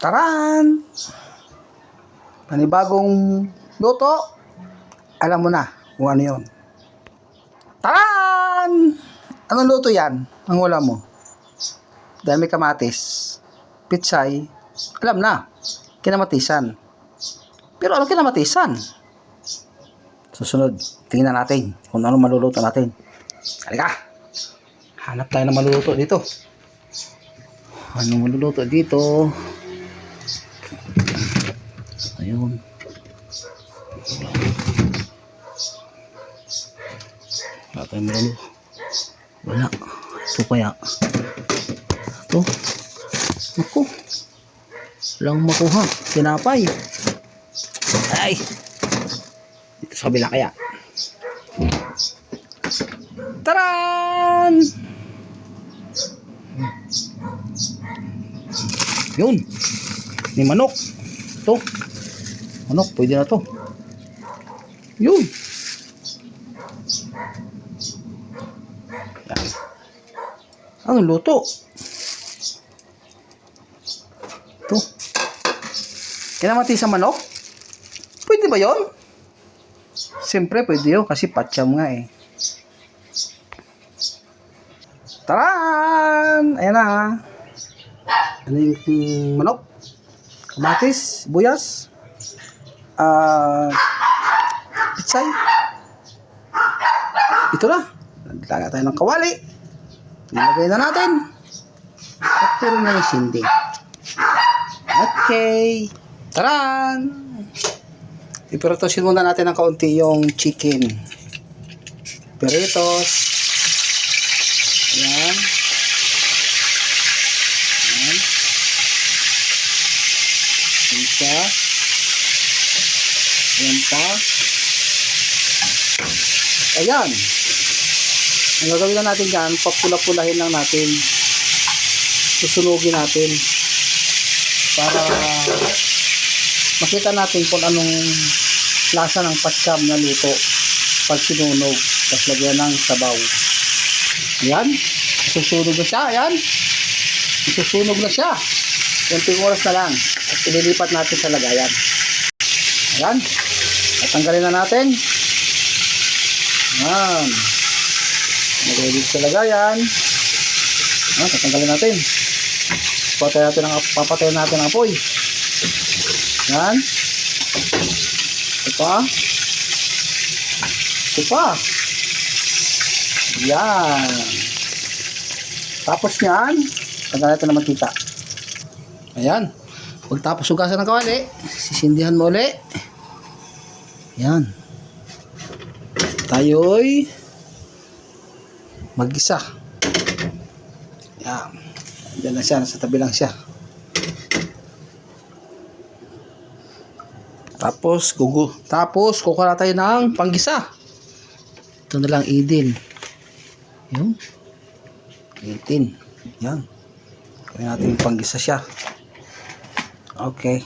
Taran! Panibagong luto. Alam mo na kung ano yun. Taran! Anong luto yan? Ang wala mo. Dahil may kamatis, pitsay, alam na, kinamatisan. Pero ano kinamatisan? Susunod, tingnan natin kung ano maluluto natin. Halika! Hanap tayo ng maluluto dito. Ano maluluto dito? Ayun. Wala tayong maluluto. Wala. Ito kaya. Ito. Naku. Walang makuha. Tinapay. Ay. Dito sa kabila kaya. Taran! Yun. May manok. Ito. Manok. Pwede na to. Yun. Yan. Anong luto? Ito. Kinamati sa manok? Pwede ba yun? Siyempre pwede yun kasi patsyam nga eh. Taran! Ayan na. Ano yung manok? Kamatis, buyas, pitsay. Ito na. Naglaga tayo ng kawali. Nilagay na natin. At pero na yung sindi. Okay. Taran! Ipertosin muna natin ng kaunti yung chicken. Peritos. Ayan. Ayan. Ayan siya. Ayan pa. Ayan. Ang gagawin na natin dyan, papula-pulahin lang natin. Susunugin natin. Para makita natin kung anong lasa ng patsyam na luto pag sinunog. Tapos lagyan ng sabaw. Ayan. Susunog na siya. Ayan. Susunog na siya. 20 oras na lang. At ililipat natin sa lagayan. Ayan. At tanggalin na natin. Ayan. Nagay dito sa lagayan. Ayan. Tatanggalin natin. Papatayin natin ang apoy. Ayan. Ito pa. Ito pa. Ayan. Tapos yan, tanggalin natin na mantika. Ayan. Pagtapos hugasan ng kawali, sisindihan mo ulit. Ayan. Tayo'y mag-isa. Ayan. Diyan lang siya, nasa tabi lang siya. Tapos kukuha tayo ng panggisa. Ito na lang idin. Yun. Itin. Yan. Kunin natin yung panggisa siya. Okay.